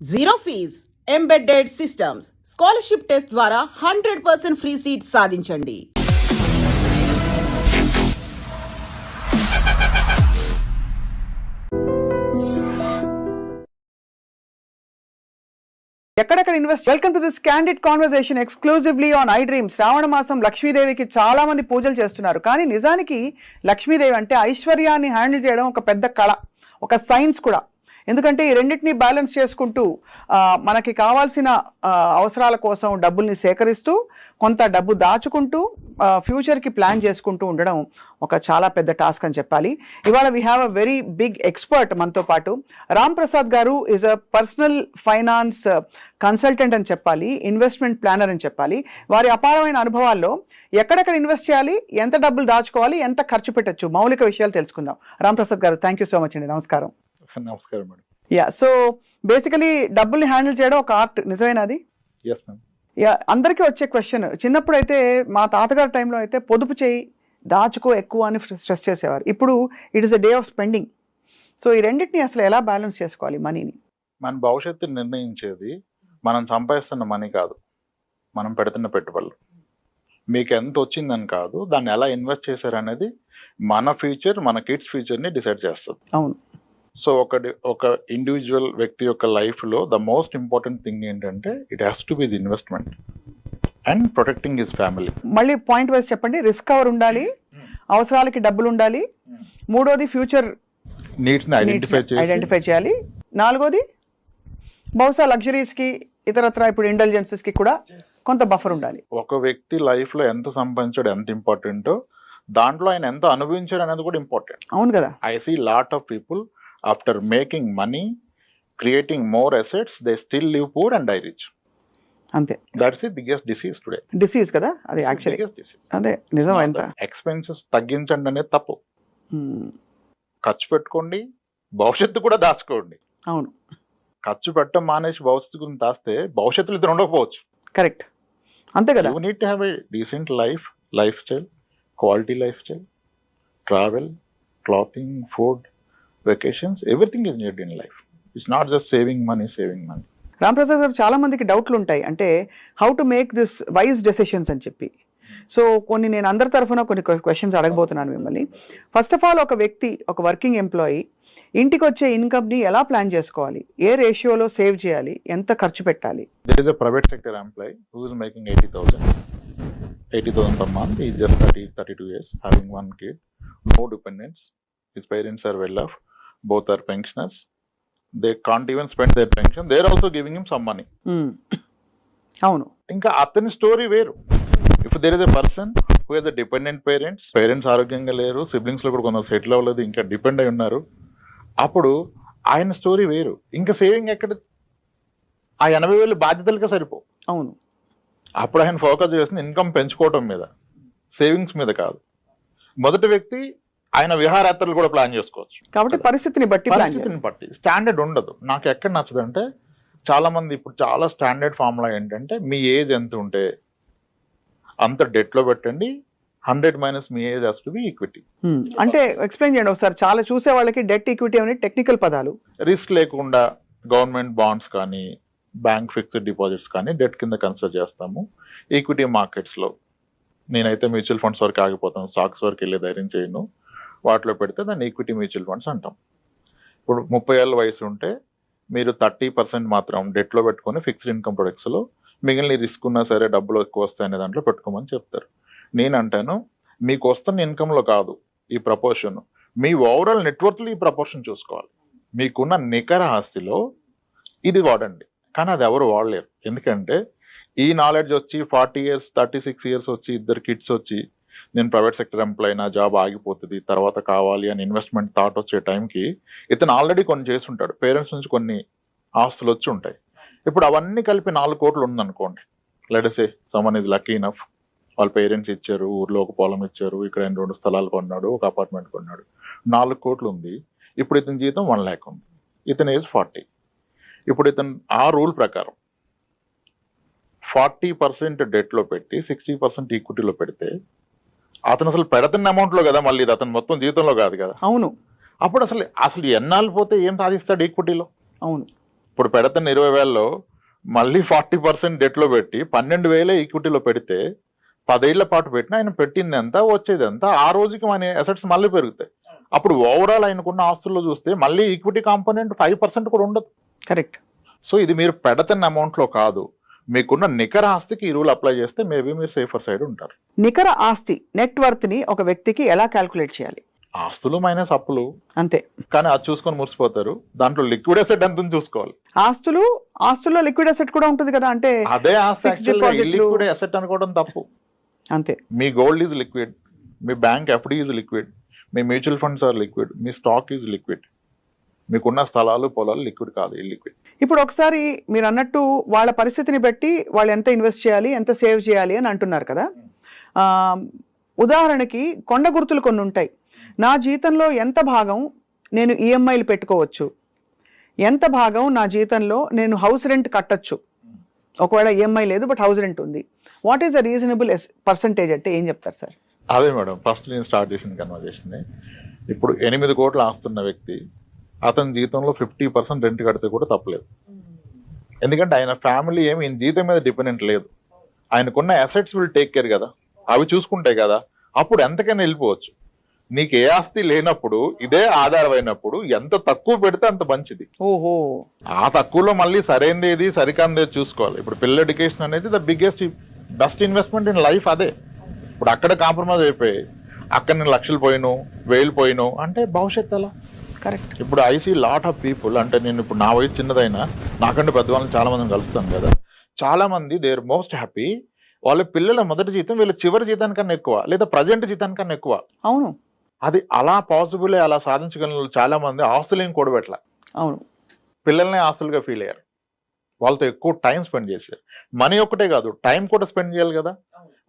Zero fees embedded systems scholarship test ద్వారా 100% free seat సాధించండి. ఎక్కడెక్కడ invest. Welcome to this candid conversation exclusively on iDream. శ్రావణ మాసం లక్ష్మీదేవికి చాలా మంది పూజలు చేస్తున్నారు, కానీ నిజానికి లక్ష్మీదేవి అంటే ఐశ్వర్యాన్ని హ్యాండిల్ చేయడం ఒక పెద్ద కళ, ఒక సైన్స్ కూడా. ఎందుకంటే ఈ రెండింటినీ బ్యాలెన్స్ చేసుకుంటూ మనకి కావాల్సిన అవసరాల కోసం డబ్బుల్ని సేకరిస్తూ కొంత డబ్బు దాచుకుంటూ ఫ్యూచర్కి ప్లాన్ చేసుకుంటూ ఉండడం ఒక చాలా పెద్ద టాస్క్ అని చెప్పాలి. ఇవాళ we have a very big expert మనతో పాటు. Ram Prasad garu is a personal finance consultant అని చెప్పాలి, ఇన్వెస్ట్మెంట్ ప్లానర్ అని చెప్పాలి. వారి అపారమైన అనుభవాల్లో ఎక్కడెక్కడ ఇన్వెస్ట్ చేయాలి, ఎంత డబ్బులు దాచుకోవాలి, ఎంత ఖర్చు పెట్టచ్చు, మౌలిక విషయాలు తెలుసుకుందాం. రామ్ ప్రసాద్ గారు, థ్యాంక్ యూ సో మచ్ అండి. నమస్కారం. నమస్కారం మేడం. యా, సో బేసికలీ డబ్బుల్ని హ్యాండిల్ చేయడం ఒక ఆర్ట్, నిజమేనా అది? Yes ma'am. యా, అందరికీ వచ్చే క్వశ్చన్. చిన్నప్పుడు అయితే మా తాతగారి టైంలో అయితే పొదుపు చేయి, దాచుకో ఎక్కువ అని స్ట్రెస్ చేసేవారు. ఇప్పుడు it is a day of spending. So ఈ రెండింటిని అసలు ఎలా బ్యాలెన్స్ చేసుకోవాలి మనీని? మన భవిష్యత్తుని నిర్ణయించేది మనం సంపాదిస్తున్న మనీ కాదు, మనం పెడుతున్న పెట్టుబడులు. మీకు ఎంత వచ్చిందని కాదు, దాన్ని ఎలా ఇన్వెస్ట్ చేశారనేది మన ఫ్యూచర్, మన కిడ్స్ ఫ్యూచర్ని డిసైడ్ చేస్తుంది. అవును. సో ఒక ఇండివిజువల్ వ్యక్తి యొక్క లైఫ్లో ద మోస్ట్ ఇంపార్టెంట్ థింగ్ ఏంటంటే it has to B investment and protecting his family. మళ్ళీ పాయింట్ వైజ్ చెప్పండి. రిస్క్ కవర్ ఉండాలి, అవసరాలకి డబ్బులు ఉండాలి, మూడోది ఫ్యూచర్ నీడ్స్ని ఐడెంటిఫై చేయాలి, నాలుగోది బహుశా లగ్జరీస్కి ఇతరత్ర ఇప్పుడు ఇంటెలిజెన్సెస్కి కూడా కొంత బఫర్ ఉండాలి. ఒక వ్యక్తి లైఫ్లో ఎంత సంపాదించాడు ఎంత ఇంపార్టెంటో, దాంట్లో ఆయన ఎంత అనుభవించారు అనేది కూడా ఇంపార్టెంట్. అవును కదా. I see lot of people after making money, creating more assets, they still live poor and die rich. అంతే. That's the biggest disease today. Disease కదా అది యాక్చువల్లీ. అదే నిజం. ఎంత ఎక్స్పెన్సెస్ తగ్గించండి అనేది తప్పు. ఖర్చు పెట్టుకోండి, భవిష్యత్తు కూడా దాచుకోండి. అవును. ఖర్చు పెట్టడం మానేసి భవిష్యత్తు గురించి దాస్తే భవిష్యత్తులో ఇద్దరు ఉండకపోవచ్చు. కరెక్ట్, అంతే కదా. You need to have a decent lifestyle, quality lifestyle, travel, clothing, food, vacations, everything is needed in life. It's not just saving money. Ram Prasad గారు, చాలా మందికి డౌట్లు ఉంటాయి, అంటే how to make this wise decisions అని చెప్పి. సో నేను అందరి తరఫున కొన్ని క్వశ్చన్స్ అడగబోతున్నాను మిమ్మల్ని. ఫస్ట్ ఆఫ్ ఆల్, ఒక వ్యక్తి, ఒక వర్కింగ్ ఎంప్లాయీ ఇంటికి వచ్చే ఇన్కమ్ని ఎలా ప్లాన్ చేసుకోవాలి, ఏ రేషియోలో సేవ్ చేయాలి, ఎంత ఖర్చు పెట్టాలి? There is a private sector employee who is making 80,000 per month. He is just 32 years, having one kid, no dependents. His parents are well off. Both are pensioners. They can't even spend their pension. They are also giving him some money. అవును. ఇంకా అతని story వేరు. If there is a person who has a dependent parents ఆరోగ్యంగా లేరు, siblings లో కూడా కొందరు settle అవ్వలేదు, ఇంకా డిపెండ్ అయి ఉన్నారు, అప్పుడు ఆయన స్టోరీ వేరు. ఇంకా సేవింగ్ ఎక్కడ? ఆ 80,000 బాధ్యతలుగా సరిపో. అవును. అప్పుడు ఆయన ఫోకస్ చేస్తుంది ఇన్కమ్ పెంచుకోవటం మీద, సేవింగ్స్ మీద కాదు. మొదటి వ్యక్తి ఆయన విహారయాత్రలు కూడా ప్లాన్ చేసుకోవచ్చు. కాబట్టి పరిస్థితిని బట్టి స్టాండర్డ్ ఉండదు. నాకు ఎక్కడ నచ్చదంటే, చాలా మంది ఇప్పుడు చాలా స్టాండర్డ్ ఫార్ములా ఏంటంటే, మీ ఏజ్ ఎంత ఉంటే అంత డెట్ లో పెట్టండి, 100 minus me age has to be equity. అంటే ఎక్స్ప్లెయిన్ చేయండి ఒకసారి. చాలా చూసే వాళ్ళకి డెట్ ఈక్విటీ అనే టెక్నికల్ పదాలు. రిస్క్ లేకుండా గవర్నమెంట్ బాండ్స్ కానీ, బ్యాంక్ ఫిక్స్డ్ డిపాజిట్స్ కానీ డెట్ కింద కన్సిడర్ చేస్తాము. ఈక్విటీ మార్కెట్స్ లో నేనైతే మ్యూచువల్ ఫండ్స్ వరకు ఆగిపోతాను, స్టాక్స్ వరకు వెళ్ళే ధైర్యం చేయను. వాటిలో పెడితే దాన్ని ఈక్విటీ మ్యూచువల్ ఫండ్స్ అంటాం. ఇప్పుడు 30 ఏళ్ళ వయసు ఉంటే మీరు 30% మాత్రం డెట్లో పెట్టుకొని ఫిక్స్డ్ ఇన్కమ్ ప్రొడక్ట్స్లో, మిగిలిన రిస్క్ ఉన్నా సరే డబ్బులు ఎక్కువ వస్తాయనే దాంట్లో పెట్టుకోమని చెప్తారు. నేను అంటాను, మీకు వస్తున్న ఇన్కంలో కాదు ఈ ప్రపోర్షన్, మీ ఓవరాల్ నెట్వర్క్లో ఈ ప్రపోర్షన్ చూసుకోవాలి. మీకున్న నికర ఆస్తిలో ఇది వాడండి, కానీ అది ఎవరు వాడలేరు. ఎందుకంటే ఈ నాలెడ్జ్ వచ్చి 40 years 36 years వచ్చి, 2 kids వచ్చి, నేను ప్రైవేట్ సెక్టర్ ఎంప్లాయీ, నా జాబ్ ఆగిపోతుంది, తర్వాత కావాలి అని ఇన్వెస్ట్మెంట్ థాట్ వచ్చే టైంకి ఇతను ఆల్రెడీ కొన్ని చేస్తుంటాడు. పేరెంట్స్ నుంచి కొన్ని ఆస్తులు వచ్చి ఉంటాయి. ఇప్పుడు అవన్నీ కలిపి 4 కోట్లు ఉందనుకోండి. లెట్ సే సమ్మన్ ఇది లక్కీ ఇనఫ్, వాళ్ళ పేరెంట్స్ ఇచ్చారు, ఊర్లో ఒక పొలం ఇచ్చారు, ఇక్కడ 2 స్థలాలు కొన్నాడు, ఒక అపార్ట్మెంట్ కొన్నాడు, 4 కోట్లు ఉంది. ఇప్పుడు ఇతని జీతం 1 lakh ఉంది, ఇతని ఏజ్ 40. ఇప్పుడు ఇతను ఆ రూల్ ప్రకారం 40% డెట్లో పెట్టి 60% ఈక్విటీలో పెడితే, అతను అసలు పెడుతున్న అమౌంట్ లో కదా, మళ్ళీ అతను మొత్తం జీవితంలో కాదు కదా. అవును. అప్పుడు అసలు ఎన్నాళ్ళు పోతే ఏం సాధిస్తాడు ఈక్విటీలో? అవును. ఇప్పుడు పెడుతున్న 20,000లో మళ్ళీ 40% డెట్ లో పెట్టి 12,000 ఈక్విటీలో పెడితే 10 ఏళ్ల పాటు పెట్టినా ఆయన పెట్టింది ఎంత వచ్చేది ఎంత ఆ రోజుకి మన అసెట్స్ మళ్ళీ పెరుగుతాయి. అప్పుడు ఓవరాల్ ఆయనకున్న ఆస్తుల్లో చూస్తే మళ్ళీ ఈక్విటీ కాంపోనెంట్ 5% కూడా ఉండదు. కరెక్ట్. సో ఇది మీరు పెడుతున్న అమౌంట్ లో కాదు, మీకున్న నికర ఆస్తికి ఈ రూల్ అప్లై చేస్తే మేబీ మీరు సేఫర్ సైడ్ ఉంటారు. నికర ఆస్తి నెట్ వర్త్ ని ఒక వ్యక్తికి ఎలా క్యాల్కులేట్ చేయాలి? ఆస్తులు మైనస్ అప్పులు అంతే. కానీ అది చూసుకొని మురిసిపోతారు. దాంట్లో లిక్విడ్ అసెట్ ఎంత చూసుకోవాలి. ఆస్తుల్లో లిక్విడ్ అసెట్ కూడా ఉంటుంది కదా, అంటే అదే ఆస్తి లిక్విడ్ అసెట్ అనుకోవడం తప్పు. అంతే. మీ గోల్డ్ ఈజ్ లిక్విడ్, మీ బ్యాంక్ ఎఫ్డి ఈజ్ లిక్విడ్, మీ మ్యూచువల్ ఫండ్స్ ఆర్ లిక్విడ్, మీ స్టాక్ ఈజ్ లిక్విడ్. మీకున్న స్థలాలు పొలాలు లిక్విడ్ కాదు, ఇల్లిక్విడ్. ఇప్పుడు ఒకసారి మీరు అన్నట్టు వాళ్ళ పరిస్థితిని బట్టి వాళ్ళు ఎంత ఇన్వెస్ట్ చేయాలి, ఎంత సేవ్ చేయాలి అని అంటున్నారు కదా. ఉదాహరణకి కొండ గుర్తులు కొన్ని ఉంటాయి. నా జీతంలో ఎంత భాగం నేను ఈఎంఐలు పెట్టుకోవచ్చు, ఎంత భాగం నా జీతంలో నేను హౌస్ రెంట్ కట్టచ్చు, ఒకవేళ ఈఎంఐ లేదు బట్ హౌస్ రెంట్ ఉంది, what is the reasonable percentage అంటే ఏం చెప్తారు సార్? అదే మేడం, ఫస్ట్ నేను స్టార్ట్ చేసిన కన్వర్జేషన్. ఇప్పుడు 8 కోట్లు ఆస్తున్న వ్యక్తి అతని జీతంలో 50% రెంట్ కడితే కూడా తప్పలేదు. ఎందుకంటే ఆయన ఫ్యామిలీ ఏమి ఈయన జీతం మీద డిపెండెంట్ లేదు. ఆయనకున్న అసెట్స్ విల్ టేక్ కేర్ కదా, అవి చూసుకుంటాయి కదా, అప్పుడు ఎంతకైనా వెళ్ళిపోవచ్చు. నీకు ఏ ఆస్తి లేనప్పుడు ఇదే ఆధారం అయినప్పుడు ఎంత తక్కువ పెడితే అంత మంచిది. ఓహో. ఆ తక్కువలో మళ్ళీ సరైనది ఏది సరికాందేది చూసుకోవాలి. ఇప్పుడు పిల్లల ఎడ్యుకేషన్ అనేది the biggest best investment in life. అదే ఇప్పుడు అక్కడ కాంప్రమైజ్ అయిపోయి అక్కడ నేను లక్షలు పోయిను 1000 పోయిను అంటే భవిష్యత్తు ఎలా? కరెక్ట్. ఇప్పుడు I see lot of people, అంటే నేను ఇప్పుడు నా వయసు చిన్నదైనా నాకంటే పెద్దవాళ్ళని చాలా మందిని కలుస్తాను కదా, చాలా మంది దే ఆర్ మోస్ట్ హ్యాపీ వాళ్ళ పిల్లల మొదటి జీతం వీళ్ళ చివరి జీతానికన్నా ఎక్కువ లేదా ప్రజెంట్ జీతానికన్నా ఎక్కువ. అవును. అది అలా పాసిబుల్, అలా సాధించగల చాలా మంది ఆస్తులు ఏం కూడబెట్ల. అవును. పిల్లల్ని ఆస్తులుగా ఫీల్ అయ్యారు, వాళ్ళతో ఎక్కువ టైం స్పెండ్ చేశారు. మనీ ఒక్కటే కాదు, టైం కూడా స్పెండ్ చేయాలి కదా.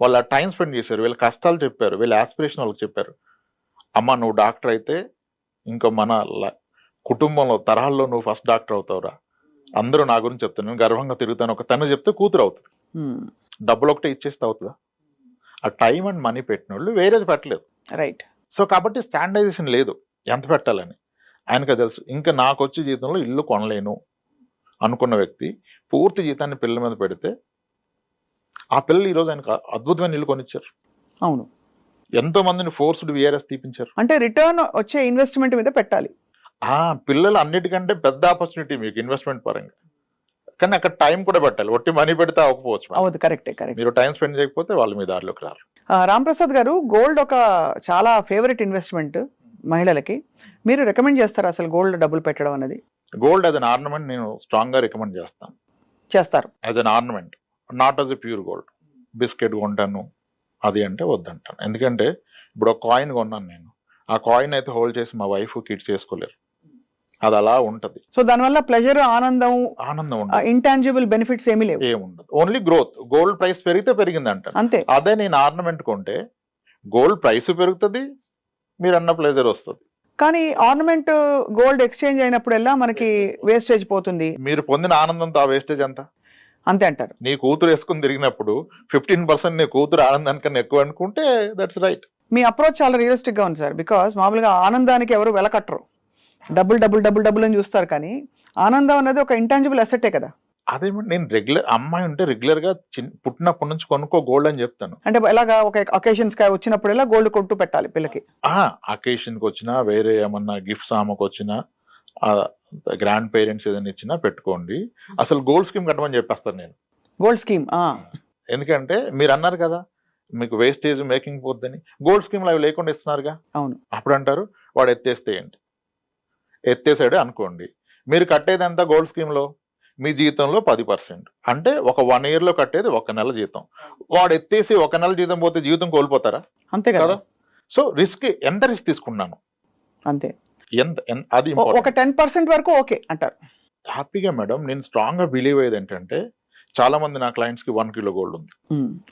వాళ్ళు ఆ టైం స్పెండ్ చేశారు, వీళ్ళ కష్టాలు చెప్పారు, వీళ్ళ ఆస్పిరేషన్ వాళ్ళకి చెప్పారు. అమ్మ నువ్వు డాక్టర్ అయితే ఇంకో మన కుటుంబంలో తరహాల్లో నువ్వు ఫస్ట్ డాక్టర్ అవుతావురా, అందరూ నా గురించి చెప్తాను, నేను గర్వంగా తిరుగుతాను. ఒక తను చెప్తే కూతురు అవుతుంది. డబ్బులు ఒకటే ఇచ్చేస్తే అవుతుందా? ఆ టైం అండ్ మనీ పెట్టిన వాళ్ళు వేరేది పెట్టలేదు. రైట్. సో కాబట్టి స్టాండర్డైజేషన్ లేదు ఎంత పెట్టాలని. ఆయనకు తెలుసు. ఇంకా నాకు వచ్చే జీతంలో ఇల్లు కొనలేను అనుకున్న వ్యక్తి పూర్తి జీతాన్ని పిల్లల మీద పెడితే ఆ పిల్లలు ఈరోజు ఆయనకు అద్భుతమైన ఇల్లు కొనిచ్చారు. అవును. ఎంతో మందిని ఫోర్స్డ్ విఆర్ఎస్ తీపించారు. అంటే రిటర్న్ వచ్చే ఇన్వెస్ట్మెంట్ మీద పెట్టాలి. పిల్లలు అన్నిటికంటే పెద్ద ఆపర్చునిటీ మీకు ఇన్వెస్ట్మెంట్ పరంగా, కానీ అక్కడ టైం కూడా పెట్టాలి. ఒట్టి మనీ పెడితే అవ్వకపోవచ్చు. అవును, కరెక్టే. మీరు టైం స్పెండ్ చేయకపోతే వాళ్ళు మీ దారిలోకి రారు. రాంప్రసాద్ గారు, గోల్డ్ ఒక చాలా ఫేవరెట్ ఇన్వెస్ట్మెంట్ మహిళలకి. మీరు రికమెండ్ చేస్తారు అసలు గోల్డ్ డబ్బులు పెట్టడం అనేది? గోల్డ్ యాజ్ అన్ ఆర్నమెంట్ నేను స్ట్రాంగ్ గా రికమెండ్ చేస్తారు. As an ornament, not as a pure gold. Biscuit కొంటాను అది అంటే వద్దంటాను. ఎందుకంటే ఇప్పుడు ఒక కాయిన్ కొన్నాను నేను, ఆ కాయిన్ అయితే హోల్డ్ చేసి మా వైఫ్ కిడ్స్ చేసుకోలేరు. అది అలా ఉంటది. సో దానివల్ల ప్లెజర్, ఆనందం ఉండదు. ఇంటాంజిబుల్ బెనిఫిట్స్ ఏమీ లేవు. ఏముండదు. Only growth. గోల్డ్ ప్రైస్ పెరిగితే పెరిగిందంట అంతే. అదే నేను ఆర్నమెంట్ కొంటే గోల్డ్ ప్రైస్ పెరుగుతుంది, మీరు అన్న ప్లెజర్ వస్తుంది. కానీ ఆర్నమెంట్ గోల్డ్ ఎక్స్చేంజ్ అయినప్పుడల్లా మనకి వేస్టేజ్ పోతుంది. మీరు పొందిన ఆనందంతో ఆ వేస్టేజ్ ఎంత? అంతే అంటారు. నీ కూతురు వేసుకుని తిరిగినప్పుడు 15% నీ కూతురు ఆనందానికన్నా ఎక్కువ అనుకుంటే దట్స్ రైట్. మీ అప్రోచ్ చాలా రియలిస్టిక్ గా ఉంది సార్. బికాస్ మామూలుగా ఆనందానికి ఎవరు వెల కట్టరు, డబుల్ డబుల్ డబుల్ డబుల్ అని చూస్తారు. కానీ ఆనందం అనేది ఒక ఇంటాంజిబుల్ అసెట్టే కదా. అదేమంటే నేను రెగ్యులర్ అమ్మాయి ఉంటే రెగ్యులర్ గా పుట్టినప్పటి నుంచి కొనుక్కో గోల్డ్ అని చెప్తాను. అంటే ఎలాగా ఒక అకేషన్స్ వచ్చినప్పుడల్లా గోల్డ్ కొట్టు పెట్టాలి పిల్లకి. అకేషన్ కి వచ్చినా, వేరే ఏమన్నా గిఫ్ట్స్ ఆమెకు వచ్చినా, గ్రాండ్ పేరెంట్స్ ఏదైనా ఇచ్చినా పెట్టుకోండి. అసలు గోల్డ్ స్కీమ్ కట్టమని చెప్పేస్తాను నేను. Gold scheme. ఎందుకంటే మీరు అన్నారు కదా మీకు వేస్టేజ్ మేకింగ్ పోద్దని, గోల్డ్ స్కీమ్ అవి లేకుండా ఇస్తున్నారుగా. అవును. అప్పుడు అంటారు వాడు ఎత్తేస్తే ఏంటి, ఎత్తేసాడు అనుకోండి, మీరు కట్టేది ఎంత గోల్డ్ స్కీమ్ లో? మీ జీతంలో 10%. అంటే ఒక 1 year లో కట్టేది 1 నెల జీతం. వాడు ఎత్తేసి 1 నెల జీతం పోతే జీవితం కోల్పోతారా? అంతే కదా. సో రిస్క్ ఎంత రిస్క్ తీసుకున్నాను అంతే. అది ఒక 10% వరకు ఓకే అంటారు హ్యాపీగా. మేడం నేను స్ట్రాంగ్ గా బిలీవ్ అయ్యేది ఏంటంటే, చాలా మంది నా క్లయింట్స్ కి 1 kilo గోల్డ్ ఉంది.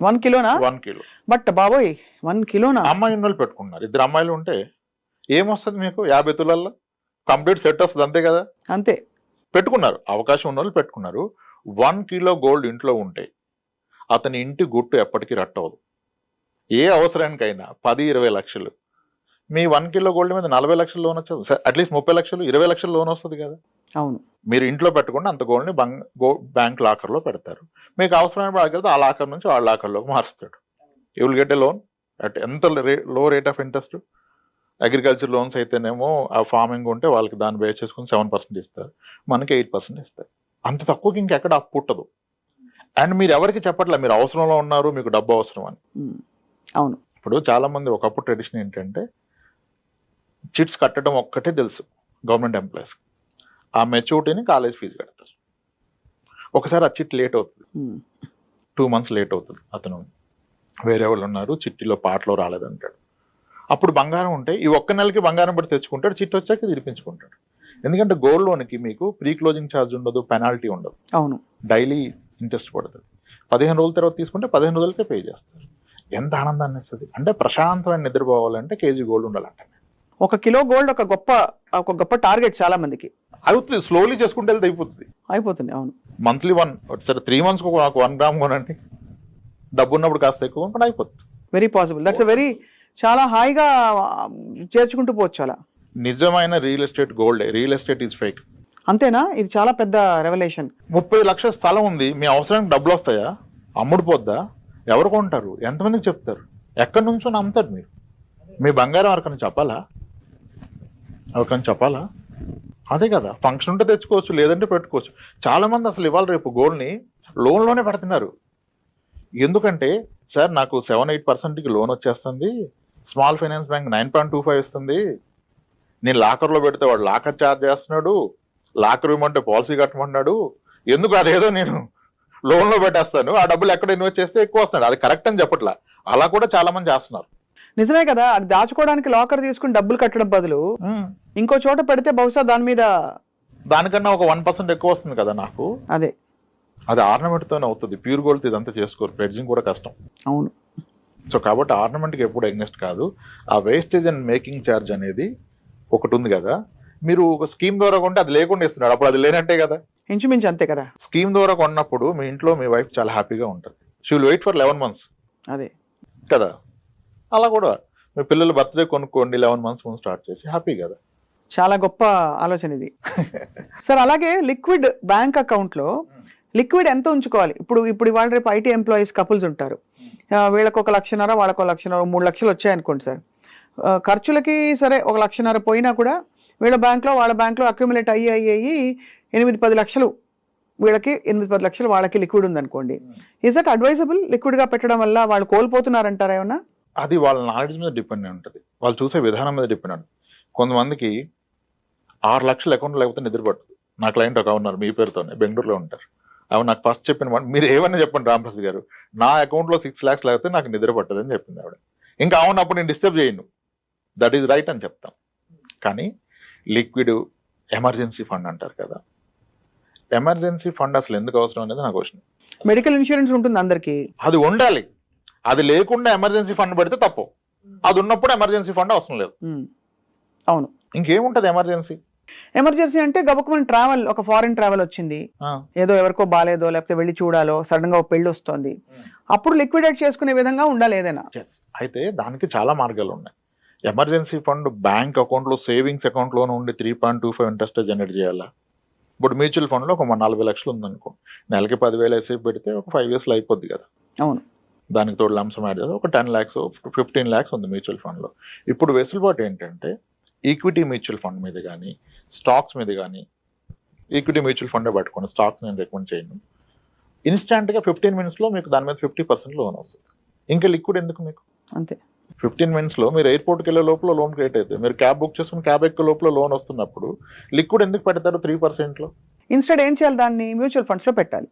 1 కిలోనా? 1 kilo. బట్ బాబోయ్ 1 కిలోనా? అమ్మాయి వాళ్ళు పెట్టుకున్నారు. 2 అమ్మాయిలు ఉంటే ఏమొస్తుంది మీకు? 50 తులాల్లో కంప్లీట్ సెట్ వస్తుంది. అంతే కదా. అంతే. పెట్టుకున్నారు, అవకాశం ఉన్న వాళ్ళు పెట్టుకున్నారు. 1 kilo గోల్డ్ ఇంట్లో ఉంటే అతని ఇంటి గుట్టు ఎప్పటికీ రట్టవదు. ఏ అవసరానికైనా 10-20 లక్షలు మీ 1 కిలో గోల్డ్ మీద 40 లక్షల లోన్ వచ్చేది, అట్లీస్ట్ 30 లక్షలు 20 లక్షల లోన్ వస్తుంది కదా. అవును. మీరు ఇంట్లో పెట్టకుండా అంత గోల్డ్ని బ్యాంక్ లాకర్లో పెడతారు. మీకు అవసరమైన వాడికి ఆ లాకర్ నుంచి వాళ్ళ లాకర్లోకి మారుస్తాడు. You will get a loan at ఎంత లో rate of interest. Agriculture loans అయితేనేమో ఆ ఫార్మింగ్ ఉంటే వాళ్ళకి దాన్ని బేస్ చేసుకుని 7% ఇస్తారు, మనకి 8% ఇస్తారు. అంత తక్కువకి ఇంకెక్కడ అప్పు పుట్టదు. అండ్ మీరు ఎవరికి చెప్పట్లే మీరు అవసరంలో ఉన్నారు, మీకు డబ్బు అవసరం అని. అవును. ఇప్పుడు చాలా మంది ఒకప్పుడు ట్రెడిషన్ ఏంటంటే చిట్స్ కట్టడం ఒక్కటే తెలుసు గవర్నమెంట్ ఎంప్లాయీస్. ఆ మెచ్యూరిటీని కాలేజ్ ఫీజు కడతారు. ఒకసారి ఆ చిట్ లేట్ అవుతుంది, 2 months లేట్ అవుతుంది, అతను వేరే వాళ్ళు ఉన్నారు చిట్టిలో పాటలో రాలేదంటాడు. అప్పుడు బంగారం ఉంటే ఈ ఒక్క నెలకి బంగారం పడి తెచ్చుకుంటాడు, చిట్ వచ్చాక తిరిపించుకుంటాడు. ఎందుకంటే గోల్డ్ లోన్కి మీకు ప్రీ క్లోజింగ్ ఛార్జ్ ఉండదు, పెనాల్టీ ఉండదు. అవును. డైలీ ఇంట్రెస్ట్ పడుతుంది. 15 రోజుల తర్వాత తీసుకుంటే 15 రోజులకే పే చేస్తారు. ఎంత ఆనందాన్ని ఇస్తుంది అంటే, ప్రశాంతమైన నిద్రపోవాలంటే కేజీ గోల్డ్ ఉండాలంట. 1 కిలో గోల్డ్ ఒక గొప్ప టార్గెట్ చాలా మందికి. అవుతుంది, స్లోలీ చేసుకుంటే వెళ్తే అయిపోతుంది. అవును. మంత్లీ 1 సరే 3 months నాకు 1 గ్రామ్ కొనండి, డబ్బు ఉన్నప్పుడు కాస్త ఎక్కువ కొనుక్కొని అయిపోతుంది. Very possible. దట్స్ వెరీ చాలా హాయిగా చేర్చుకుంటూ పోవచ్చు అలా. నిజమైన real estate gold, real estate is fake. అంతేనా? ఇది చాలా పెద్ద రెవల్యూషన్. 30 లక్షల స్థలం ఉంది, మీ అవసరానికి డబ్బులు వస్తాయా? అమ్ముడు పోద్దా? ఎవరు కొంటారు? ఎంతమందికి చెప్తారు? ఎక్కడి నుంచో నమ్ముతారు మీరు? మీ బంగారం ఎవరికైనా చెప్పాలా? అదే కదా, ఫంక్షన్ ఉంటే తెచ్చుకోవచ్చు, లేదంటే పెట్టుకోవచ్చు. చాలా మంది అసలు ఇవాళ రేపు గోల్డ్ని లోన్లోనే పెడుతున్నారు. ఎందుకంటే సార్ నాకు 7-8%కి లోన్ వచ్చేస్తుంది, స్మాల్ ఫైనాన్స్ బ్యాంక్ 9.25 ఇస్తుంది, నేను లాకర్లో పెడితే వాడు లాకర్ ఛార్జ్ చేస్తున్నాడు, లాకర్ ఇవ్వమంటే పాలసీ కట్టమన్నాడు, ఎందుకు అదేదో నేను లోన్లో పెట్టేస్తాను, ఆ డబ్బులు ఎక్కడ ఇన్వెస్ట్ చేస్తే ఎక్కువ వస్తున్నాడు. అది కరెక్ట్ అని చెప్పట్లా, అలా కూడా చాలా మంది చేస్తున్నారు. నిజమే కదా. అది దాచుకోవడానికి లాకర్ తీసుకుని డబ్బులు కట్టడం బదులు ఇంకో చోట పెడితే బహుశా దానికన్నా ఒక 1% ఎక్కువ వస్తుంది కదా నాకు. అది ఆర్నమెంట్తోనే అవుతుంది, ప్యూర్ గోల్డ్ ఇదంతా చేసుకోరు, ప్రెడ్జింగ్ కూడా కష్టం. అవును. సో కాబట్టి ఆర్నమెంట్కి ఎప్పుడు ఎగ్నెస్ట్ కాదు. ఆ వేస్టేజ్ అండ్ మేకింగ్ ఛార్జ్ అనేది ఒకటి ఉంది కదా, మీరు ఒక స్కీమ్ ద్వారా కొంటే అది లేకుండా ఇస్తున్నాడు, అప్పుడు అది లేనట్టే కదా. ఇంచుమించు అంతే కదా. స్కీమ్ ద్వారా కొన్నప్పుడు మీ ఇంట్లో మీ వైఫ్ చాలా హ్యాపీగా ఉంటుంది. She will wait for 11 months. అదే కదా. అలా కూడా మీ పిల్లలు బర్త్డే కొనుక్కోండి, 11 months ముందు స్టార్ట్ చేసి హ్యాపీ కదా. చాలా గొప్ప ఆలోచన ఇది. సార్ అలాగే లిక్విడ్ బ్యాంక్ అకౌంట్ లో లిక్విడ్ ఎంత ఉంచుకోవాలి? ఇప్పుడు ఇవాళ రేపు ఐటీ ఎంప్లాయీస్ కపుల్స్ ఉంటారు, వీళ్ళకి 1 లక్షన్నర, వాళ్ళకి 1 లక్షన్నర, 3 లక్షలు వచ్చాయనుకోండి సార్. ఖర్చులకి సరే 1 లక్షన్నర పోయినా కూడా వీళ్ళ బ్యాంక్లో వాళ్ళ బ్యాంక్లో అక్యుములేట్ అయ్యి 8-10 లక్షలు వీళ్ళకి, 8-10 లక్షలు వాళ్ళకి లిక్విడ్ ఉందనుకోండి. Is that advisable? లిక్విడ్గా పెట్టడం వల్ల వాళ్ళు కోల్పోతున్నారంటారా ఏమన్నా? అది వాళ్ళ నాలెడ్జ్ మీద డిపెండ్ అయి ఉంటుంది, వాళ్ళు చూసే విధానం మీద డిపెండ్ ఉంటుంది. కొంతమందికి 6 లక్షల అకౌంట్ లేకపోతే నిద్ర పడుతుంది. నా క్లయింట్ ఒక ఉన్నారు మీ పేరుతోనే, బెంగళూరులో ఉంటారు. అవి నాకు ఫస్ట్ చెప్పిన మీరు ఏమన్నా చెప్పండి రామప్రసాద్ గారు, నా అకౌంట్లో 6 lakhs లేకపోతే నాకు నిద్ర పట్టదు అని చెప్పింది ఆవిడ. ఇంకా అవునప్పుడు నేను డిస్టర్బ్ చేయను, దట్ ఈజ్ రైట్ అని చెప్తాం. కానీ లిక్విడ్ ఎమర్జెన్సీ ఫండ్ అంటారు కదా, ఎమర్జెన్సీ ఫండ్ అసలు ఎందుకు అవసరం అనేది నా క్వశ్చన్. మెడికల్ ఇన్సూరెన్స్ ఉంటుంది అందరికి, అది ఉండాలి. అది లేకుండా ఎమర్జెన్సీ ఫండ్ పెడితే తప్పు, అది ఉన్నప్పుడు ఎమర్జెన్సీ ఫండ్ అవసరం లేదు. అవును. ఇంకేముంటది ఎమర్జెన్సీ అంటే గబుక్కుమని ట్రావెల్, ఒక ఫారిన్ ట్రావెల్ వచ్చింది, ఏదో ఎవరికో బాలేదో లేకపోతే వెళ్ళి చూడాలో, సడన్ గా ఒక పెళ్లి వస్తుంది, అప్పుడు లిక్విడేట్ చేసుకునే విధంగా ఉండాలి ఏదైనా. అయితే దానికి చాలా మార్గాలు ఉన్నాయి. ఎమర్జెన్సీ ఫండ్ బ్యాంక్ అకౌంట్లో, సేవింగ్స్ అకౌంట్లో ఉండి 3.25 ఇంట్రెస్ట్ జనరేట్ చేయాలా? ఇప్పుడు మ్యూచువల్ ఫండ్లో ఒక 40 లక్షలు ఉందనుకో, నెలకి 10,000 వేసి పెడితే ఒక 5 yearsలో అయిపోద్ది కదా. అవును. దానికి తోడు లంసం యాడ్ చేస్తే ఒక 10 lakhs 15 lakhs ఉంది మ్యూచువల్ ఫండ్లో. ఇప్పుడు వెసులుబాటు ఏంటంటే ఈక్విటీ మ్యూచువల్ ఫండ్ మీద కానీ, స్టాక్స్ మీద కానీ, ఈక్విటీ మ్యూచువల్ ఫండే పట్టుకోండి, స్టాక్స్ నేను రికమెండ్ చేయను. ఇన్స్టాంట్గా 15 minutesలో మీకు దాని మీద 50% లోన్ వస్తుంది. ఇంకా లిక్విడ్ ఎందుకు మీకు? అంతే. 15 minutesలో మీరు ఎయిర్పోర్ట్కి వెళ్ళే లోపల లోన్ క్రియేట్ అవుతుంది, మీరు క్యాబ్ బుక్ చేసుకుని క్యాబ్ ఎక్కే లోపల లోన్ వస్తున్నప్పుడు లిక్విడ్ ఎందుకు పెడతారు 3%లో? ఇన్స్టెడ్ ఏం చేయాలి, దాన్ని మ్యూచువల్ ఫండ్స్లో పెట్టాలి.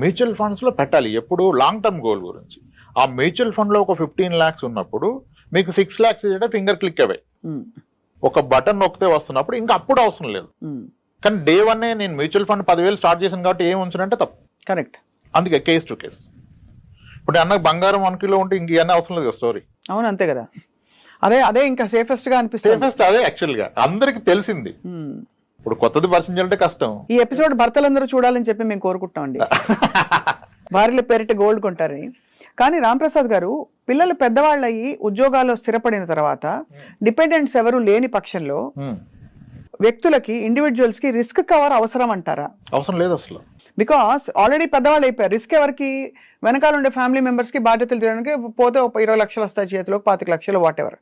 మ్యూచువల్ ఫండ్స్లో పెట్టాలి ఎప్పుడు? లాంగ్ టర్మ్ గోల్ గురించి. ఆ మ్యూచువల్ ఫండ్లో ఒక 15 lakhs ఉన్నప్పుడు మీకు 6 lakhs ఫింగర్ క్లిక్ అవే, ఒక బటన్ నొక్కితే వస్తున్నప్పుడు ఇంకా అప్పుడు అవసరం లేదు. కానీ డే 1 నేను మ్యూచువల్ ఫండ్ 10,000 స్టార్ట్ చేశాను కాబట్టి ఏం ఉంచానంటే తప్పు. కరెక్ట్. అందుకే కేస్ టు కేస్. ఇప్పుడు అన్నకు బంగారం 1 kilo ఉంటే ఇంక ఇవన్నీ అవసరం లేదు స్టోరీ. అవును, అంతే కదా. అదే ఇంకా సేఫెస్ట్ గా అనిపిస్తుంది. సేఫెస్ట్ అదే యాక్చువల్ గా అందరికి తెలిసింది. ఇప్పుడు కొత్తది పరిచయం చేయాలంటే కష్టం. ఈ ఎపిసోడ్ భర్తలందరూ చూడాలని చెప్పి మేము కోరుకుంటాం అండి. భార్యల పేరిట గోల్డ్ కొంటారని. కానీ రాంప్రసాద్ గారు, పిల్లలు పెద్దవాళ్ళు అయ్యి ఉద్యోగాల్లో స్థిరపడిన తర్వాత డిపెండెంట్స్ ఎవరు లేని పక్షంలో వ్యక్తులకి, ఇండివిజువల్స్ కి రిస్క్ కవర్ అవసరం అంటారా? అవసరం లేదు అసలు. బికాస్ ఆల్రెడీ పెద్దవాళ్ళు అయిపోయారు. రిస్క్ ఎవరికి? వెనకాల ఉండే ఫ్యామిలీ మెంబర్స్ కి బాధ్యతలు తీయడానికి పోతే 20 లక్షలు వస్తాయి చేతిలో, 25 లక్షలు, వాట్ ఎవర్.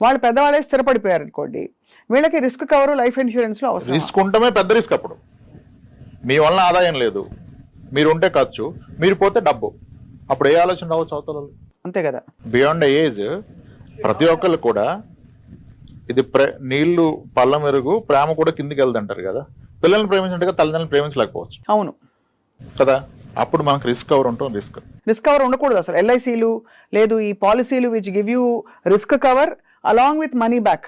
వాళ్ళు పెద్దవాళ్ళే స్థిరపడిపోయారు అనుకోండి, వీళ్ళకి రిస్క్ కవర్, లైఫ్ ఇన్సూరెన్స్ లో అవసరం. రిస్క్ ఉండమే పెద్ద రిస్క్. అప్పుడు మీ వలన ఆదాయం లేదు, మీరు ఉంటే ఖర్చు, మీరు పోతే డబ్బు. అప్పుడు ఏ ఆలోచన రావచ్చు అవతల? అంతే కదా. బియాండ్ ఏజ్ ప్రతి ఒక్కళ్ళు కూడా ఇది నీళ్లు పళ్ళ మెరుగు, ప్రేమ కూడా కిందికి వెళ్దంటారు కదా. పిల్లల్ని ప్రేమించినట్టుగా తల్లిదండ్రులను ప్రేమించలేకపోవచ్చు అవును కదా. అప్పుడు మనకు రిస్క్ కవర్ ఉంటుంది. రిస్క్ కవర్ ఉండకూడదు అసలు. ఎల్ఐసీలు లేదు, ఈ పాలసీలు which give you risk cover along with money back,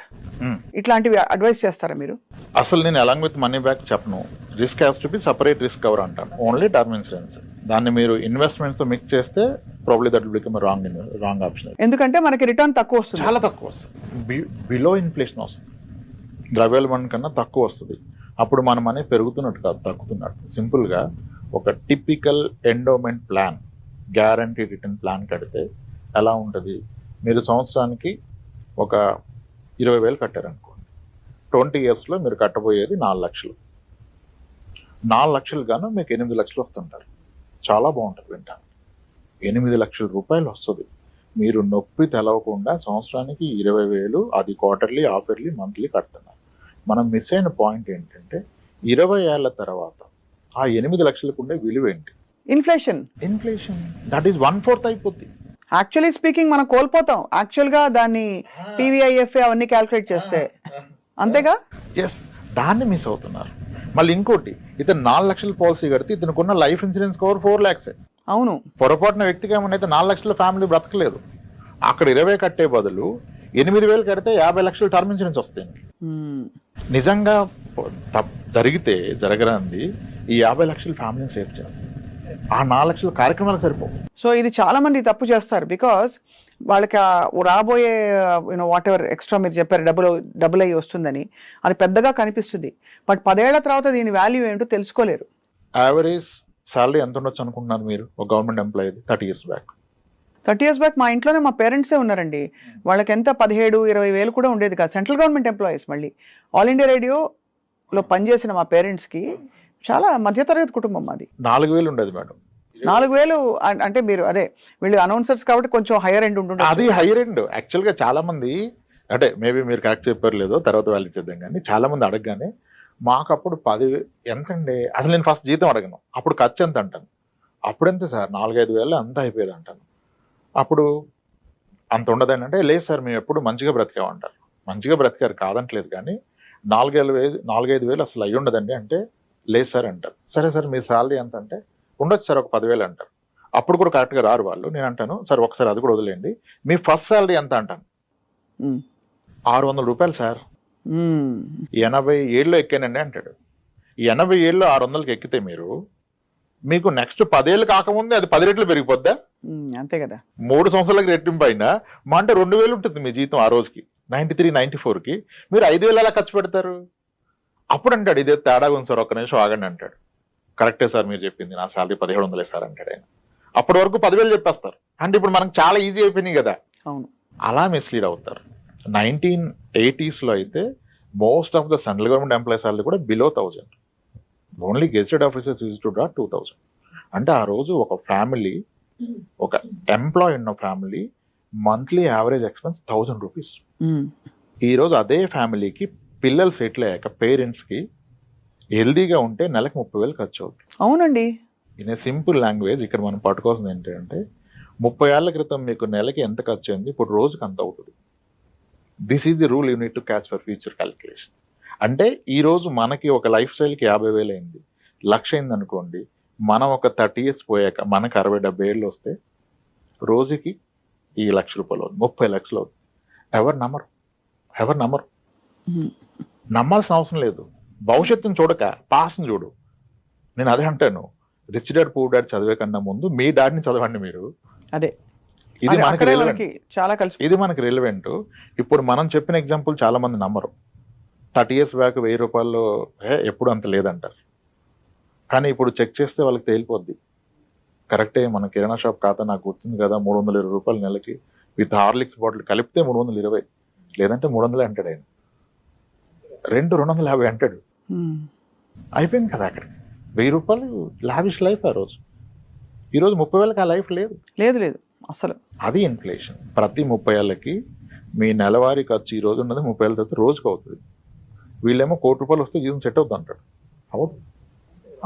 ఇట్లాంటివి అడ్వైస్ చేస్తారా మీరు? అసలు నేను అలాంగ్ విత్ మనీ బ్యాక్ చెప్పను. Risk has to be separate risk cover అంటాను. Only term insurance. దాన్ని మీరు ఇన్వెస్ట్మెంట్స్ మిక్స్ చేస్తే probably that will become wrong option. ఎందుకంటే మనకి రిటర్న్ తక్కువ వస్తుంది, చాలా తక్కువ వస్తుంది. బిలో ఇన్ఫ్లేషన్ వస్తుంది, ద్రవ్యోల్బణం కన్నా తక్కువ వస్తుంది. అప్పుడు మన మనీ పెరుగుతున్నట్టు కాదు, తగ్గుతున్నట్టు. సింపుల్గా ఒక typical endowment plan, guarantee return plan కడితే ఎలా ఉంటుంది? మీరు సంవత్సరానికి ఒక 20,000 కట్టారనుకోండి, 20 yearsలో మీరు కట్టబోయేది 4 లక్షలు. 4 లక్షలు గాను మీకు 8 లక్షలు వస్తుంటారు. చాలా బాగుంటుంది వింటాను. 8 లక్షల రూపాయలు వస్తుంది. మీరు నొప్పి తెలవకుండా సంవత్సరానికి 20,000, అది క్వార్టర్లీ, హాఫ్ ఇయర్లీ, మంత్లీ కడుతున్నారు. మనం మిస్ అయిన పాయింట్ ఏంటంటే 20 ఏళ్ల తర్వాత ఆ 8 లక్షలకు ఉండే విలువ ఏంటి? ఇన్ఫ్లేషన్ దట్ ఈస్ 1/4 అయిపోద్ది. యాక్చువల్లీ స్పీకింగ్ మనం కోల్పోతాం యాక్చువల్ గా దాన్ని పీవీఐఎఫ్ఏ అవన్నీ క్యాల్కులేట్ చేస్తే, అంతేగా. ఎస్, దాన్ని మిస్ అవుతున్నారు. మళ్ళీ ఇంకోటి, ఇతను 4 లక్షల పాలసీ కడితే ఇతనుకున్న లైఫ్ ఇన్సూరెన్స్ కవర్ 4 lakhs. అవును, పొరపాటున వ్యక్తికి ఏమన్నా 4 లక్షల ఫ్యామిలీ బ్రతకలేదు. అక్కడ 20 కట్టే బదులు 8,000 కడితే 50 లక్షలు టర్మ్ ఇన్సూరెన్స్ వస్తాయి. నిజంగా జరిగితే జరగరాంది ఈ 50 లక్షలు ఫ్యామిలీని సేవ్ చేస్తుంది. ఆ 4 లక్షల కార్యక్రమాలకు సరిపోవు. సో ఇది చాలా మంది తప్పు చేస్తారు. బికాస్ వాళ్ళకి రాబోయే వాట్ ఎవర్ ఎక్స్ట్రా మీరు చెప్పారు డబుల్ అయ్యి వస్తుందని, అది పెద్దగా కనిపిస్తుంది. బట్ 10 ఏళ్ల తర్వాత దీని వాల్యూ ఏంటో తెలుసుకోలేరు. యావరేజ్ సాలరీ ఎంత ఉండొచ్చు అనుకుంటున్నారు మీరు ఒక government employee 30 years back? 30 years back మా ఇంట్లోనే మా పేరెంట్సే ఉన్నారండి. వాళ్ళకి ఎంత 17-20 వేలు కూడా ఉండేది కాదు. Central government employees. మళ్ళీ ఆల్ ఇండియా రేడియోలో పనిచేసిన మా పేరెంట్స్కి చాలా మధ్యతరగతి కుటుంబం మాది. 4,000 ఉండేది మేడం. 4,000 అంటే మీరు అదే వీళ్ళు అనౌన్సర్స్ కాబట్టి కొంచెం హైయర్ ఎండ్ ఉంటుంది. అది హైయర్ ఎండ్. యాక్చువల్గా చాలా మంది, అంటే మేబీ మీరు కరెక్ట్ చెప్పారు లేదో తర్వాత వాళ్ళు ఇచ్చేద్దాం, కానీ చాలా మంది అడగగానే మాకు అప్పుడు 10,000 ఎంతండి, అసలు నేను ఫస్ట్ జీతం అడగను, అప్పుడు ఖర్చు ఎంత అంటాను. అప్పుడు ఎంత సార్ 4-5 వేలు అంతా అయిపోయేది అంటాను. అప్పుడు అంత ఉండదని అంటే, లేదు సార్ మేము ఎప్పుడు మంచిగా బ్రతికామంటారు. మంచిగా బ్రతికారు కాదంటలేదు, కానీ 4-5 వేలు అసలు అయ్యి ఉండదండి అంటే, లేదు సార్ అంటారు. సరే సార్ మీ శాలరీ ఎంత అంటే, ఉండొచ్చు సార్ ఒక 10,000 అంటారు. అప్పుడు కూడా కరెక్ట్గా రారు వాళ్ళు. నేను అంటాను సార్ ఒకసారి అది కూడా వదిలేండి, మీ ఫస్ట్ శాలరీ ఎంత అంటాను. 600 రూపాయలు సార్. 87లో ఎక్కానండి అంటాడు. 87లో 600కి ఎక్కితే మీరు, మీకు నెక్స్ట్ 10 ఏళ్ళు కాకముందే అది 10 రెట్లు పెరిగిపోద్దా? అంతే కదా. 3 సంవత్సరాలకి రెట్టింపు అయినా మా అంటే 2,000 ఉంటుంది మీ జీతం ఆ రోజుకి. 93-94కి మీరు 5,000 ఎలా ఖర్చు పెడతారు? అప్పుడు అంటాడు ఇదే తేడా ఉంది సార్, ఒక్క నిమిషం ఆగండి అంటాడు. కరెక్టే సార్ మీరు చెప్పింది, నా శాలరీ 1,700 సార్ అంటాడు ఆయన. అప్పటి వరకు 10,000 చెప్పేస్తారు. అంటే ఇప్పుడు మనకు చాలా ఈజీ అయిపోయినాయి కదా. అవును, అలా మిస్లీడ్ అవుతారు. 1980sలో అయితే most of the central government employees salary కూడా below 1,000. Only gazetted officers used to draw 2,000. అంటే ఆ రోజు ఒక ఫ్యామిలీ, ఒక ఎంప్లాయీ ఉన్న family monthly average expense 1,000 rupees. ఈ రోజు అదే ఫ్యామిలీకి పిల్లలు సెటిల్ అయ్యాక పేరెంట్స్కి హెల్దీగా ఉంటే నెలకు 30,000 ఖర్చు అవుతుంది. అవునండి. ఇన్ ఏ సింపుల్ లాంగ్వేజ్ ఇక్కడ మనం పట్టుకోవాల్సింది ఏంటంటే, 30 ఏళ్ల క్రితం మీకు నెలకి ఎంత ఖర్చు అయింది, ఇప్పుడు రోజుకి అంత అవుతుంది. This is the rule you need to catch for future calculation. అంటే ఈ రోజు మనకి ఒక లైఫ్ స్టైల్కి 50,000 అయింది, 1,00,000 అయింది అనుకోండి. మనం ఒక 30 years పోయాక మనకు 60-70 ఏళ్ళు వస్తే రోజుకి ఈ 1,00,000 రూపాయలు అవుతుంది, 30 లక్షలు అవుతుంది. ఎవరు నమ్మరు. నమ్మాల్సిన అవసరం లేదు. భవిష్యత్తును చూడక పాస్ట్ని చూడు. నేను అదే అంటాను, రిచ్ డాడ్ పూర్ డాడ్ చదివే కన్నా ముందు మీ డాడ్ని చదవండి మీరు. అదే ఇది మనకి రిలవెంట్. చాలా కలిసి ఇది మనకి రిలవెంట్. ఇప్పుడు మనం చెప్పిన ఎగ్జాంపుల్ చాలా మంది నమ్మరు. 30 years బ్యాక్ 1,000 రూపాయలు ఎప్పుడు అంత లేదంటారు. కానీ ఇప్పుడు చెక్ చేస్తే వాళ్ళకి తేలిపోద్ది కరెక్టే, మన కిరాణా షాప్ ఖాతా నాకు గుర్తుంది కదా, 320 రూపాయలు నెలకి విత్ హార్లిక్స్ బాటిల్ కలిపితే 320, లేదంటే 300 అంటాడు ఆయన, 250 అంటాడు. అయిపోయింది కదా అక్కడ 1000 రూపాయలు లావిష్ లైఫ్ ఆ రోజు. ఈరోజు 30,000కి ఆ లైఫ్ లేదు. లేదు లేదు అసలు. అది ఇన్ఫ్లేషన్. ప్రతి 30,000కి మీ నెలవారీ ఖర్చు ఈ రోజు ఉన్నది 30,000 తర్వాత రోజుకి అవుతుంది. వీళ్ళేమో ₹1,00,00,000 వస్తే జీతం సెట్ అవుతుంది అంటాడు. అవదు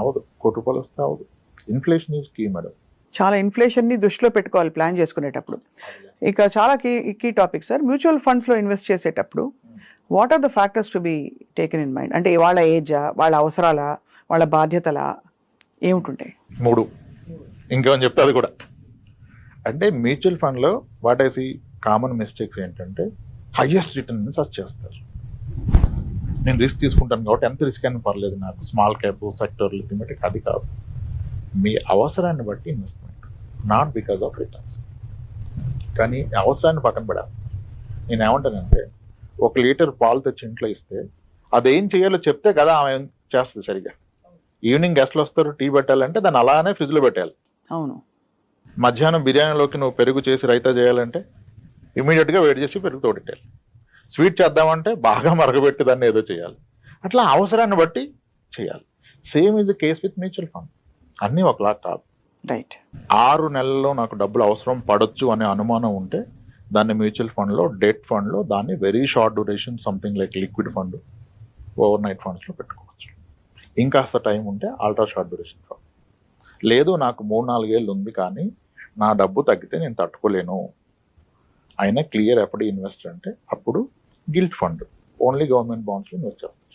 ₹1,00,00,000 వస్తే అవదు. Inflation is key madam. చాలా ఇన్ఫ్లేషన్ని దృష్టిలో పెట్టుకోవాలి ప్లాన్ చేసుకునేటప్పుడు. ఇక చాలా కీ టాపిక్ సార్, మ్యూచువల్ ఫండ్స్లో ఇన్వెస్ట్ చేసేటప్పుడు what are the factors to be taken in mind? అంటే వాళ్ళ ఏజా, వాళ్ళ అవసరాల, వాళ్ళ బాధ్యతల ఏమిటుంటాయి? 3 ఇంకేమని చెప్తే అది కూడా. అంటే మ్యూచువల్ ఫండ్లో what I see common mistakes ఏంటంటే హైయెస్ట్ రిటర్న్ సర్చ్ చేస్తారు. నేను రిస్క్ తీసుకుంటాను కాబట్టి ఎంత రిస్క్ అయినా పర్లేదు నాకు, స్మాల్ క్యాప్ సెక్టర్ థీమెటిక్, అది కాదు. మీ అవసరాన్ని బట్టి investment, not because of returns. కానీ అవసరాన్ని పక్కన పెడాలి. నేను ఏమంటానంటే 1 లీటర్ పాలు తెచ్చి ఇంట్లో ఇస్తే అదేం చేయాలో చెప్తే కదా ఆమె చేస్తుంది సరిగా. ఈవినింగ్ గెస్ట్లు వస్తారు, టీ పెట్టాలంటే దాన్ని అలానే ఫ్రిడ్జ్లో పెట్టాలి. అవును. మధ్యాహ్నం బిర్యానీలోకి నువ్వు పెరుగు చేసి రైతా చేయాలంటే ఇమీడియట్గా వేడి చేసి పెరుగు తోడెట్టాలి. స్వీట్ చేద్దామంటే బాగా మరగబెట్టి దాన్ని ఏదో చేయాలి. అట్లా అవసరాన్ని బట్టి చేయాలి. Same is the case with mutual fund. అన్నీ ఒకలా కాదు. రైట్. 6 నెలల్లో నాకు డబ్బులు అవసరం పడొచ్చు అనే అనుమానం ఉంటే దాన్ని మ్యూచువల్ ఫండ్లో, డెట్ ఫండ్లో, దాన్ని very short duration something like liquid fund, over night ఫండ్స్లో పెట్టుకోవచ్చు. ఇంకాస్త టైం ఉంటే అల్ట్రా షార్ట్ డ్యూరేషన్ ఫండ్. లేదు నాకు 3-4 ఏళ్ళు ఉంది కానీ నా డబ్బు తగ్గితే నేను తట్టుకోలేను, అయినా క్లియర్ ఎఫ్డి ఇన్వెస్టర్ అంటే అప్పుడు గిల్ట్ ఫండ్, ఓన్లీ గవర్నమెంట్ బాండ్స్లో ఇన్వెస్ట్ చేస్తారు.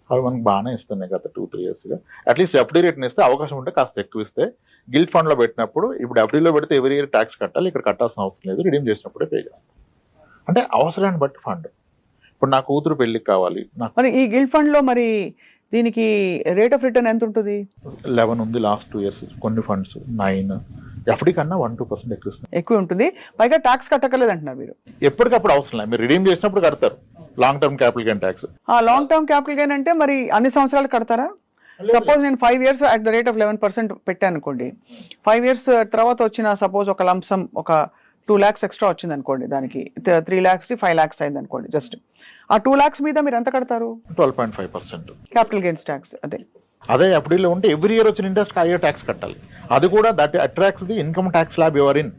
అవి మనకు బాగానే ఇస్తున్నాయి గత 2-3 ఇయర్స్గా. అట్లీస్ట్ ఎఫ్డి రేట్ని ఇస్తే అవకాశం ఉంటే కాస్త ఎక్కువ ఇస్తే. గిల్ట్ ఫండ్లో పెట్టినప్పుడు ఇప్పుడు ఎఫ్డీలో పెడితే ఎవరీ ఇయర్ ట్యాక్స్ కట్టాలి, ఇక్కడ కట్టాల్సిన అవసరం లేదు, రిడీమ్ చేసినప్పుడే పే చేస్తాం. అంటే అవసరాన్ని బట్టి ఫండ్. ఇప్పుడు నా కూతురు పెళ్ళికి కావాలి, నాకు మరి ఈ గిల్ట్ ఫండ్లో మరి దీనికి రేట్ ఆఫ్ రిటర్న్ ఎంత ఉంటుంది? 11 ఉంది లాస్ట్ 2 ఇయర్స్, కొన్ని ఫండ్స్ 9, ఎఫ్డి కన్నా 1-2% ఎక్కువ ఇస్తుంది. ఎక్కువ ఉంటుంది, పైగా ట్యాక్స్ కట్టకలేదు అంటున్నారు మీరు. ఎప్పటికప్పుడు అవసరం లేదు, మీరు రిడీమ్ చేసినప్పుడు కడతారు long term capital gain tax. Long term capital gain అంటే మరి అన్ని సంవత్సరాలు కడతారా? సపోజ్ నేను 5 years at the rate of 11% పెట్టాను అనుకోండి, 5 years తర్వాత వచ్చిన సపోజ్ ఒక లంసమ్ ఒక 2 lakhs ఎక్స్ట్రా వచ్చింది అనుకోండి, దానికి 3 lakhs 5 lakhs అయింది అనుకోండి, జస్ట్ ఆ 2 lakhs మీద మీరు ఎంత కడతారు? 12.5% క్యాపిటల్ గెయిన్స్ ట్యాక్స్. అదే ఎఫ్డీలో ఉంటే ఎవ్రీ ఇయర్ వచ్చిన ఇంట్రెస్ట్ హైయర్ ట్యాక్స్ కట్టాలి. అది కూడా that attracts the income tax slab your in.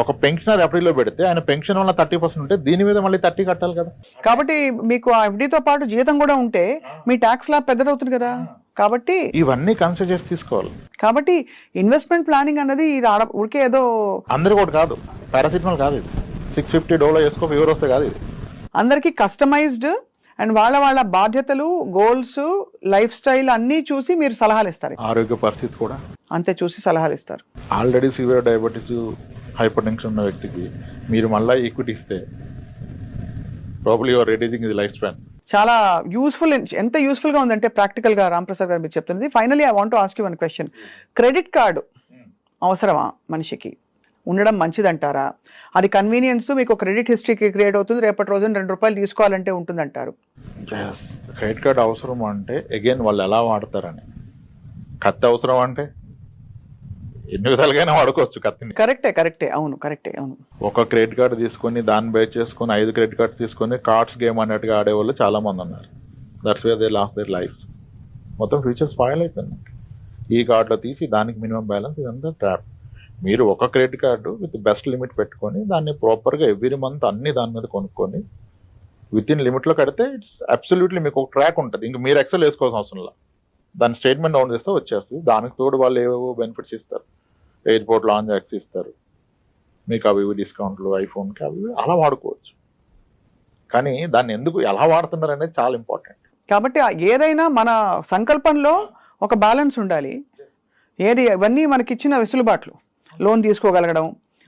ఒక పెన్షనర్ ఎఫ్డీలో పెడితే ఆయన పెన్షన్ వల్ల 30% ఉంటే దీని మీద మళ్ళీ 30 కట్టాలి కదా. కాబట్టి మీకు ఆ ఎఫ్డీతో పాటు జీతం కూడా ఉంటే మీ ట్యాక్స్ స్లాబ్ పెద్దదవుతుంది కదా. కాబట్టి ఇవన్నీ కన్సిడర్ చేసి తీసుకోవాలి. కాబట్టి ఇన్వెస్ట్మెంట్ ప్లానింగ్ అన్నది ఊరికే ఏదో అందరు కూడా కాదు, పారాసిటమాల్ కాదు ఇది, $650 వేసుకో ఫీవర్ వస్తే కాదు ఇది. అందరికీ కస్టమైజ్డ్ అండ్ వాళ్ళ బాధ్యతలు, గోల్స్, లైఫ్ స్టైల్ అన్నీ చూసి మీరు సలహాలు ఇస్తారు. ఆరోగ్య పరిస్థితి కూడా అంతే చూసి సలహాలు ఇస్తారు. Already severe diabetes, hyper tension ఉన్న వ్యక్తికి మీరు మళ్ళీ ఈక్విటీ ఇస్తే probably your reducing the life span. చాలా యూస్ఫుల్. ఎంత యూస్ఫుల్గా ఉందంటే ప్రాక్టికల్గా రాంప్రసాద్ గారు మీరు చెప్తున్నది. Finally I want to ask you one question. Credit card అవసరమా మనిషికి? ఉండడం మంచిదంటారా? అది కన్వీనియన్స్, మీకు క్రెడిట్ హిస్టరీకి క్రియేట్ అవుతుంది, రేపటి రోజున ₹2 తీసుకోవాలంటే ఉంటుందంటారు. క్రెడిట్ కార్డ్ అవసరం అంటే అగైన్ వాళ్ళు ఎలా వాడతారని. కత్తి అవసరం అంటే ఎన్ని విధాలుగా వాడుకోవచ్చు కత్తిని. కరెక్టే అవును. ఒక క్రెడిట్ కార్డు తీసుకొని దాన్ని బై చేసుకొని 5 క్రెడిట్ కార్డ్స్ తీసుకొని కార్డ్స్ గేమ్ అన్నట్టుగా ఆడేవాళ్ళు చాలా మంది ఉన్నారు. That's where they last there lifes. మొత్తం ఫ్యూచర్ స్పాయిల్ అయిపోయింది. ఈ కార్డులో తీసి దానికి మినిమం బ్యాలెన్స్, ఇదంతా ట్రాప్. మీరు ఒక credit card with best limit పెట్టుకొని దాన్ని ప్రాపర్గా ఎవ్రీ మంత్ అన్ని దాని మీద కొనుక్కొని విత్ ఇన్ లిమిట్లో కడితే ఇట్స్ అబ్సల్యూట్లీ మీకు ఒక ట్రాక్ ఉంటుంది. ఇంక మీరు ఎక్సెల్ వేసుకోవాల్సిన అవసరం లేదు. దాని స్టేట్మెంట్ డౌన్ చేస్తే వచ్చేస్తుంది. దానికి తోడు వాళ్ళు ఏవేవో బెనిఫిట్స్ ఇస్తారు, ఎయిర్పోర్ట్ లాంజ్ యాక్స్ ఇస్తారు మీకు, అవి డిస్కౌంట్లు, ఐఫోన్కి అవి అలా వాడుకోవచ్చు. కానీ దాన్ని ఎందుకు ఎలా వాడుతున్నారు అనేది చాలా ఇంపార్టెంట్. కాబట్టి ఏదైనా మన సంకల్పంలో ఒక బ్యాలెన్స్ ఉండాలి. ఇవన్నీ మనకి ఇచ్చిన వెసులుబాట్లు, లోన్ తీసుకోగలగడం,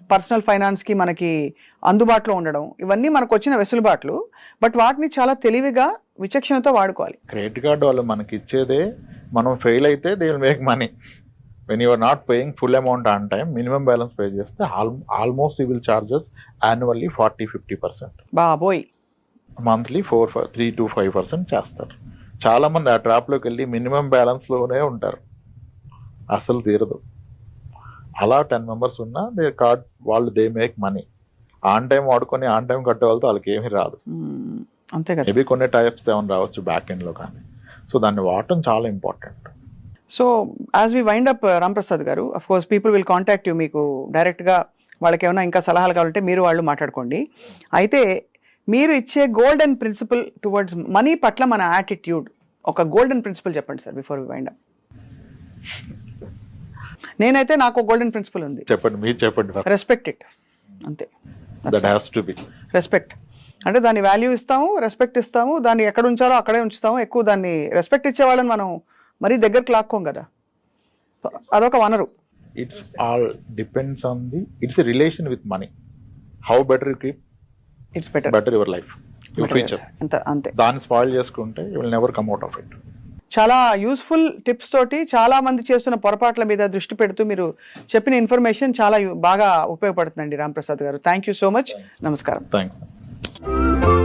పర్సనల్ ఫైనాన్స్కి మనకి అందుబాటులో ఉండడం, ఇవన్నీ మనకు వచ్చిన వెసులుబాట్లు. బట్ వాటిని చాలా తెలివిగా, విచక్షణతో వాడుకోవాలి. క్రెడిట్ కార్డు వాళ్ళు మనకి ఇచ్చేదే, మనం ఫెయిల్ అయితే they will make money. When you are not paying full amount on time, minimum balance pay చేస్తే almost you will charges annually 40-50%. బాబోయ్. మంత్లీ 3-5% చేస్తారు. చాలా మంది ఆ ట్రాప్లోకి వెళ్ళి మినిమం బ్యాలెన్స్లోనే ఉంటారు, అసలు తీరదు. అలా 10 మెంబర్స్ ఉన్నా దే కార్డ్ వాళ్ళు they make money. On time వాడుకొని ఆన్ టైం కట్టే వాళ్ళతో వాళ్ళకి ఏమీ రాదు. అంతే కదా. మేబీ కొన్ని టైప్స్ ఏమైనా రావచ్చు బ్యాక్ ఎండ్ లో కానీ. సో దాన్ని వాడటం చాలా important. So as we wind up Ramprasad గారు, of course people will contact you, మీకు డైరెక్ట్గా వాళ్ళకి ఏమైనా ఇంకా సలహాలు కావాలంటే మీరు వాళ్ళు మాట్లాడుకోండి. అయితే మీరు ఇచ్చే గోల్డెన్ ప్రిన్సిపల్ టువర్డ్స్ మనీ పట్ల మన యాటిట్యూడ్, ఒక గోల్డెన్ ప్రిన్సిపల్ చెప్పండి sir before we wind up. నేనైతే నాకు గోల్డెన్ ప్రిన్సిపల్ ఉంది. చెప్పండి, మీరు చెప్పండి. రెస్పెక్ట్ ఇట్, అంతే. That has to be respect అంటే దాన్ని వాల్యూ ఇస్తాము, రెస్పెక్ట్ ఇస్తాము, దాన్ని ఎక్కడ ఉంచాలో అక్కడే ఉంచుతాము. ఎక్కువ దాన్ని రెస్పెక్ట్ ఇచ్చే వాళ్ళని మనం మరీ దగ్గరకు లాక్కోం కదా, అదొక వనరు. It's all depends on the it's relation with money. How better you keep it's better better your life, your future. అంతే. దాన్ని స్పాయిల్ చేసుకుంటే you will never come out of it. చాలా యూస్ఫుల్ టిప్స్ తోటి చాలా మంది చేస్తున్న పొరపాట్ల మీద దృష్టి పెడుతూ మీరు చెప్పిన ఇన్ఫర్మేషన్ చాలా బాగా ఉపయోగపడుతుందండి రాంప్రసాద్ గారు. Thank you so much. నమస్కారం. Thank you.